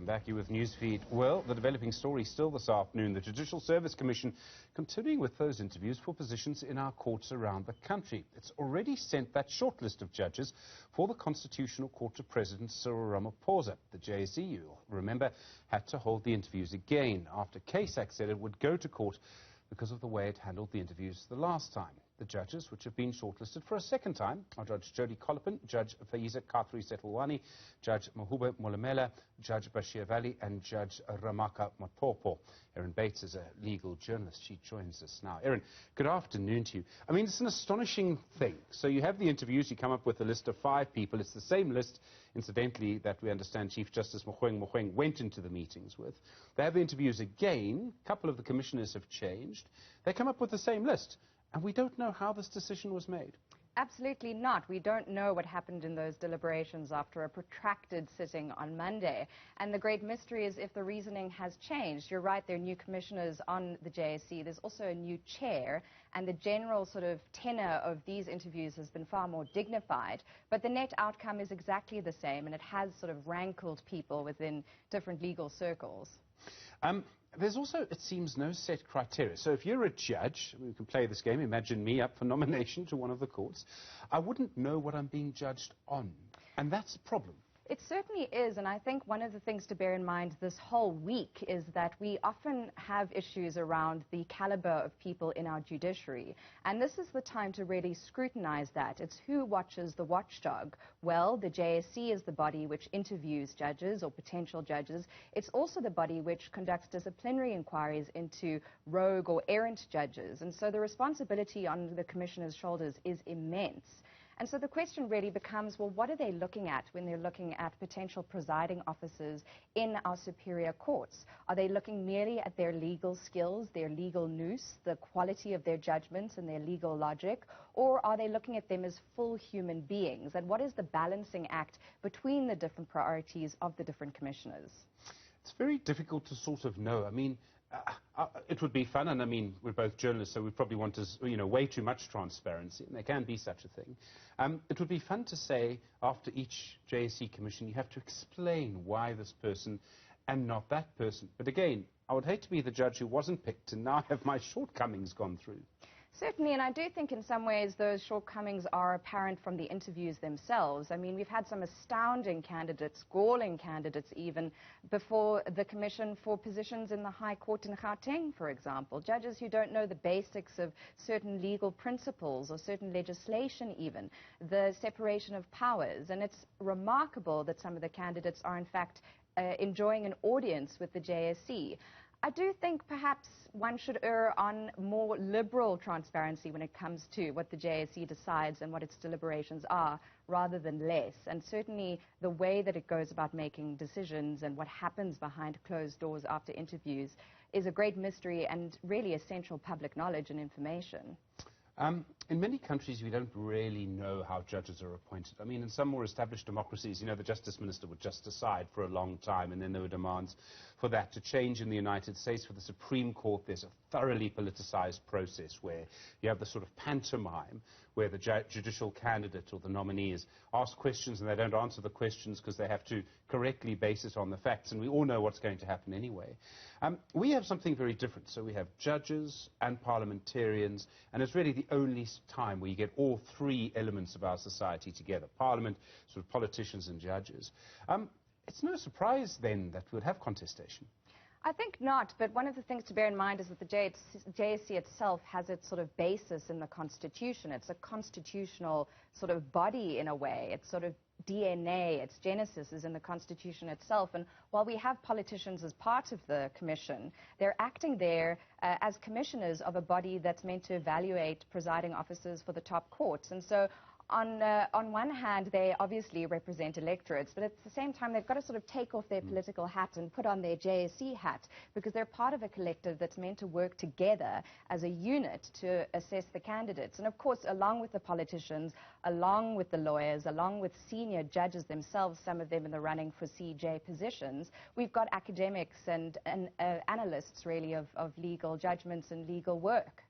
back here with Newsfeed. Well, the developing story still this afternoon. The Judicial Service Commission continuing with those interviews for positions in our courts around the country. It's already sent that shortlist of judges for the Constitutional Court to President Cyril Rampahosa. The JSC, you'll remember, had to hold the interviews again after KSAC said it would go to court because of the way it handled the interviews the last time. The judges, which have been shortlisted for a second time, are Judge Jody Collipin, Judge Faiza Kathri Setulwani, Judge Mahube Molamela, Judge Bashir Valley, and Judge Ramaka Matopo. Erin Bates is a legal journalist. She joins us now. Erin, good afternoon to you. I mean, it's an astonishing thing. So you have the interviews, you come up with a list of 5 people. It's the same list, incidentally, that we understand Chief Justice Mogoeng went into the meetings with. They have the interviews again. A couple of the commissioners have changed. They come up with the same list. And we don't know how this decision was made. Absolutely not. We don't know what happened in those deliberations after a protracted sitting on Monday. And the great mystery is if the reasoning has changed. You're right, there are new commissioners on the JSC. There's also a new chair. And the general sort of tenor of these interviews has been far more dignified. But the net outcome is exactly the same. And it has sort of rankled people within different legal circles. There's also, it seems, no set criteria. So if you're a judge, we can play this game, imagine me up for nomination to one of the courts, I wouldn't know what I'm being judged on. And that's a problem. It certainly is, and I think one of the things to bear in mind this whole week is that we often have issues around the caliber of people in our judiciary, and this is the time to really scrutinize that. It's who watches the watchdog. Well, the JSC is the body which interviews judges or potential judges. It's also the body which conducts disciplinary inquiries into rogue or errant judges, and so the responsibility on the Commissioner's shoulders is immense. And so the question really becomes, well, what are they looking at when they're looking at potential presiding officers in our superior courts? Are they looking merely at their legal skills, their legal nous, the quality of their judgments and their legal logic? Or are they looking at them as full human beings? And what is the balancing act between the different priorities of the different commissioners? It's very difficult to sort of know. I mean, it would be fun, and I mean, we're both journalists, so we probably want way too much transparency, and there can be such a thing. It would be fun to say, after each JSC commission, you have to explain why this person and not that person. But again, I would hate to be the judge who wasn't picked and now have my shortcomings gone through. Certainly, and I do think in some ways those shortcomings are apparent from the interviews themselves. I mean, we've had some astounding candidates, galling candidates even, before the Commission for positions in the High Court in Gauteng, for example. Judges who don't know the basics of certain legal principles or certain legislation even, the separation of powers. And it's remarkable that some of the candidates are in fact enjoying an audience with the JSC. I do think perhaps one should err on more liberal transparency when it comes to what the JSC decides and what its deliberations are, rather than less. And certainly the way that it goes about making decisions and what happens behind closed doors after interviews is a great mystery and really essential public knowledge and information. In many countries, we don't really know how judges are appointed. I mean, in some more established democracies, the Justice Minister would just decide for a long time, and then there were demands for that to change. In the United States, for the Supreme Court, there's a thoroughly politicized process where you have the sort of pantomime where the judicial candidate or the nominee is asked questions and they don't answer the questions because they have to correctly base it on the facts, and we all know what's going to happen anyway. We have something very different. So we have judges and parliamentarians, and it's really the only time where you get all 3 elements of our society together: Parliament, sort of politicians and judges. It's no surprise then that we'd have contestation. I think not, but one of the things to bear in mind is that the JSC itself has its sort of basis in the Constitution. It's a constitutional sort of body in a way. It's sort of DNA, its genesis is in the Constitution itself. And while we have politicians as part of the Commission, they're acting there as commissioners of a body that's meant to evaluate presiding officers for the top courts. And so on one hand, they obviously represent electorates, but at the same time, they've got to sort of take off their political hat and put on their JSC hat, because they're part of a collective that's meant to work together as a unit to assess the candidates. And of course, along with the politicians, along with the lawyers, along with senior judges themselves, some of them in the running for CJ positions, we've got academics and analysts, really, of legal judgments and legal work.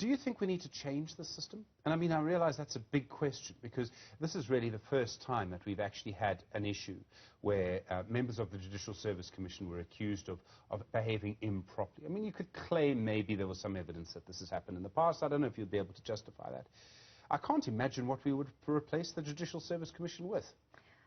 Do you think we need to change the system? And I mean, I realize that's a big question, because this is really the first time that we've actually had an issue where members of the Judicial Service Commission were accused of behaving improperly. I mean, you could claim maybe there was some evidence that this has happened in the past. I don't know if you'd be able to justify that. I can't imagine what we would replace the Judicial Service Commission with.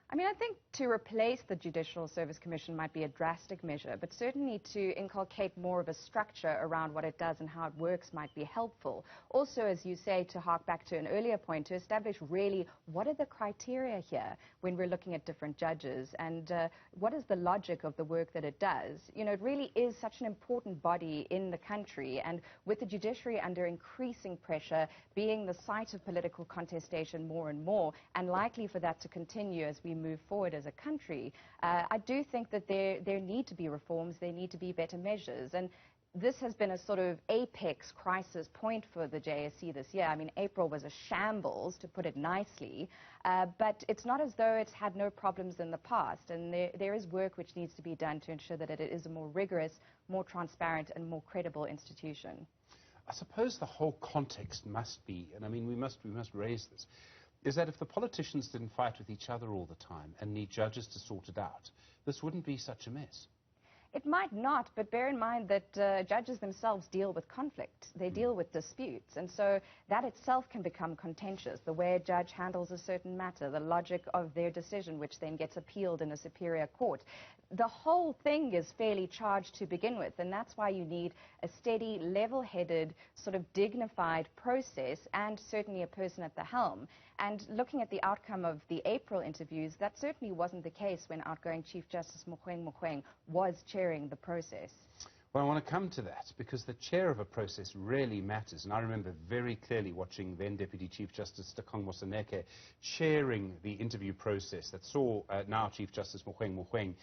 I mean, I think to replace the Judicial Service Commission might be a drastic measure, but certainly to inculcate more of a structure around what it does and how it works might be helpful. Also, as you say, to hark back to an earlier point, to establish really what are the criteria here when we're looking at different judges, and what is the logic of the work that it does. You know, it really is such an important body in the country, and with the judiciary under increasing pressure, being the site of political contestation more and more, and likely for that to continue as we move forward as a country, I do think that there need to be reforms, there need to be better measures. And this has been a sort of apex crisis point for the JSC this year. I mean, April was a shambles, to put it nicely, but it's not as though it's had no problems in the past, and there is work which needs to be done to ensure that it is a more rigorous, more transparent and more credible institution. I suppose the whole context must be, and I mean, we must raise this, is that if the politicians didn't fight with each other all the time and need judges to sort it out, this wouldn't be such a mess. It might not, but bear in mind that judges themselves deal with conflict. They deal with disputes, and so that itself can become contentious. The way a judge handles a certain matter, the logic of their decision, which then gets appealed in a superior court. The whole thing is fairly charged to begin with, and that's why you need a steady, level-headed, sort of dignified process, and certainly a person at the helm. And looking at the outcome of the April interviews, that certainly wasn't the case when outgoing Chief Justice Mogoeng was chairing the process. Well, I want to come to that, because the chair of a process really matters. And I remember very clearly watching then Deputy Chief Justice Takong Moseneke chairing the interview process that saw now Chief Justice Mogoeng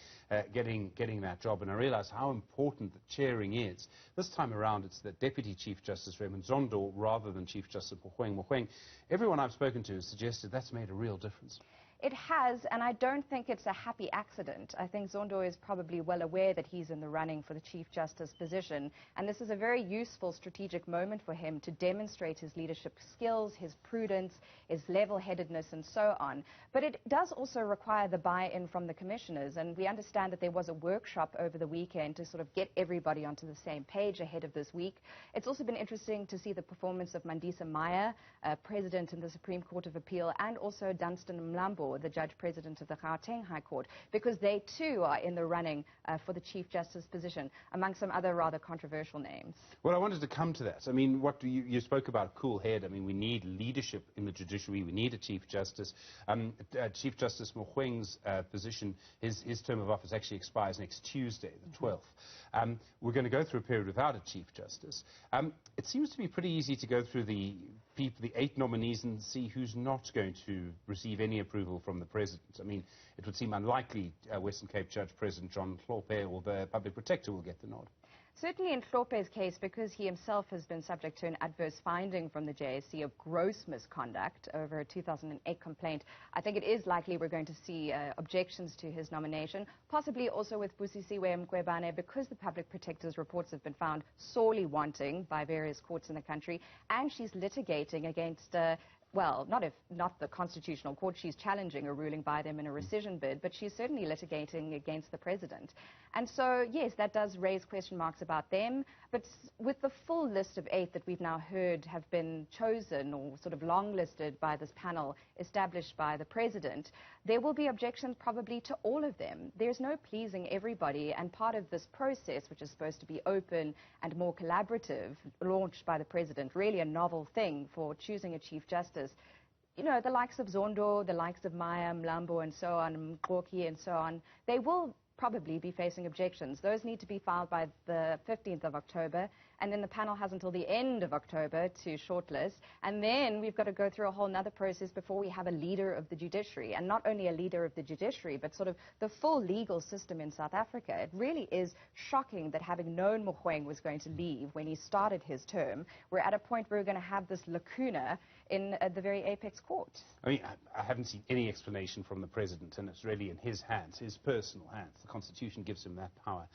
getting that job. And I realized how important the chairing is. This time around, it's the Deputy Chief Justice Raymond Zondo rather than Chief Justice Mogoeng. Everyone I've spoken to has suggested that's made a real difference. It has, and I don't think it's a happy accident. I think Zondo is probably well aware that he's in the running for the Chief Justice position, and this is a very useful strategic moment for him to demonstrate his leadership skills, his prudence, his level-headedness, and so on. But it does also require the buy-in from the commissioners, and we understand that there was a workshop over the weekend to sort of get everybody onto the same page ahead of this week. It's also been interesting to see the performance of Mandisa Meyer, President in the Supreme Court of Appeal, and also Dunstan Mlambo, the Judge President of the Gauteng High Court, because they too are in the running for the Chief Justice position, among some other rather controversial names. Well, I wanted to come to that. I mean, what you spoke about, a cool head. I mean, we need leadership in the judiciary. We need a Chief Justice. Chief Justice Mogoeng's position, his term of office actually expires next Tuesday, the 12th. We're going to go through a period without a Chief Justice. It seems to be pretty easy to go through the 8 nominees and see who's not going to receive any approval from the President. I mean, it would seem unlikely Western Cape Judge President John Hlophe or the Public Protector will get the nod. Certainly in Hlophe's case, because he himself has been subject to an adverse finding from the JSC of gross misconduct over a 2008 complaint, I think it is likely we're going to see objections to his nomination, possibly also with Busisiwe Mqwebane, because the Public Protector's reports have been found sorely wanting by various courts in the country, and she's litigating against well, not the Constitutional Court. She's challenging a ruling by them in a rescission bid, but she's certainly litigating against the President. And so, yes, that does raise question marks about them. But with the full list of 8 that we've now heard have been chosen or sort of long-listed by this panel established by the President, there will be objections probably to all of them. There's no pleasing everybody, and part of this process, which is supposed to be open and more collaborative, launched by the President, really a novel thing for choosing a Chief Justice. You know, the likes of Zondo, the likes of Maya, Mlambo, and so on, Mkoki, and so on, they will probably be facing objections. Those need to be filed by the 15th of October, and then the panel has until the end of October to shortlist, and then we've got to go through a whole other process before we have a leader of the judiciary, and not only a leader of the judiciary, but sort of the full legal system in South Africa. It really is shocking that, having known Mogoeng was going to leave when he started his term, we're at a point where we're going to have this lacuna in the very apex court. I mean, I haven't seen any explanation from the President, and it's really in his hands, his personal hands. The Constitution gives him that power.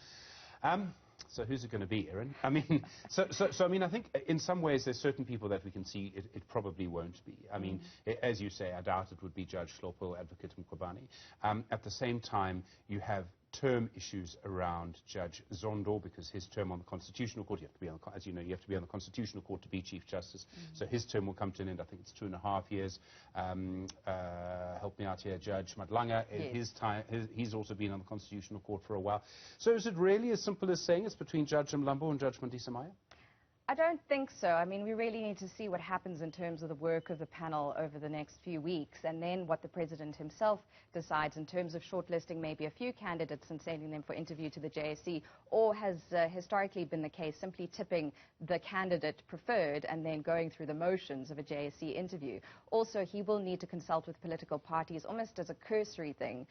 So who's it going to be, Erin? I mean, I mean, I think in some ways there's certain people that we can see it probably won't be. I mean, as you say, I doubt it would be Judge Hlophe, Advocate Mkhwebane. At the same time, you have term issues around Judge Zondo, because his term on the Constitutional Court, you have to be on the, as you know, you have to be on the Constitutional Court to be Chief Justice. So his term will come to an end. I think it's 2.5 years. Help me out here, Judge Madlanga. Yes. He's also been on the Constitutional Court for a while. So is it really as simple as saying it's between Judge Mlambo and Judge Mandisa Maya? I don't think so. I mean, we really need to see what happens in terms of the work of the panel over the next few weeks, and then what the President himself decides in terms of shortlisting maybe a few candidates and sending them for interview to the JSC, or has historically been the case, simply tipping the candidate preferred and then going through the motions of a JSC interview. Also, he will need to consult with political parties almost as a cursory thing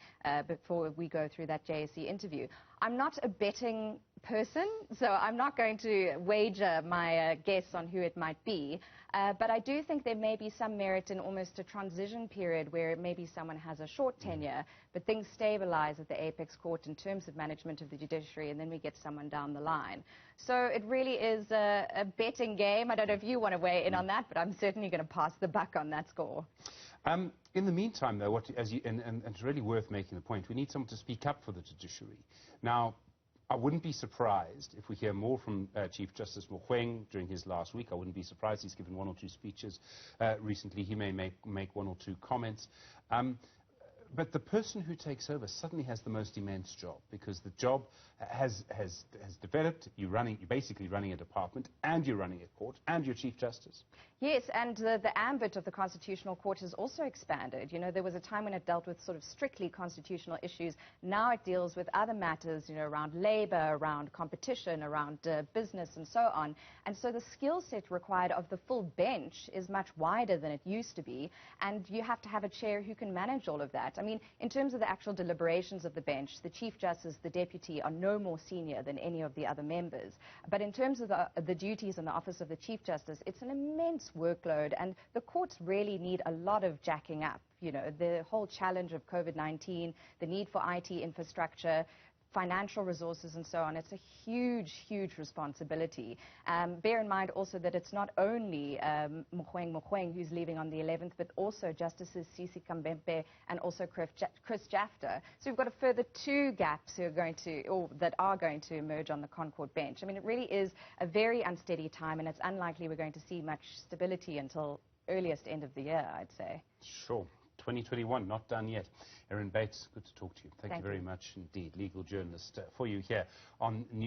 before we go through that JSC interview. I'm not a betting person, so I'm not going to wager my guess on who it might be, but I do think there may be some merit in almost a transition period where maybe someone has a short tenure, but things stabilize at the apex court in terms of management of the judiciary, and then we get someone down the line. So it really is a betting game. I don't know if you want to weigh in on that, but I'm certainly going to pass the buck on that score. In the meantime, though, and it's really worth making the point, we need someone to speak up for the judiciary. Now, I wouldn't be surprised if we hear more from Chief Justice Mogoeng during his last week. I wouldn't be surprised. He's given 1 or 2 speeches recently. He may make 1 or 2 comments. But the person who takes over suddenly has the most immense job, because the job has developed. You're basically running a department, and you're running a court, and you're Chief Justice. Yes, and the ambit of the Constitutional Court has also expanded. You know, there was a time when it dealt with sort of strictly constitutional issues. Now it deals with other matters, you know, around labor, around competition, around business, and so on. And so the skill set required of the full bench is much wider than it used to be, and you have to have a chair who can manage all of that. I mean, in terms of the actual deliberations of the bench, the Chief Justice, the Deputy, are no more senior than any of the other members. But in terms of the duties and the office of the Chief Justice, it's an immense workload, and the courts really need a lot of jacking up. You know, the whole challenge of COVID-19, the need for IT infrastructure, financial resources and so on. It's a huge, huge responsibility. Bear in mind also that it's not only Mogoeng who's leaving on the 11th, but also Justices Sisi Kambempe and also Chris Jafta. So we've got a further 2 gaps who are going to, or that are going to emerge on the Concord bench. I mean, it really is a very unsteady time, and it's unlikely we're going to see much stability until earliest end of the year, I'd say. Sure. 2021, not done yet. Erin Bates, good to talk to you. Thank you very much indeed. Legal journalist for you here on News.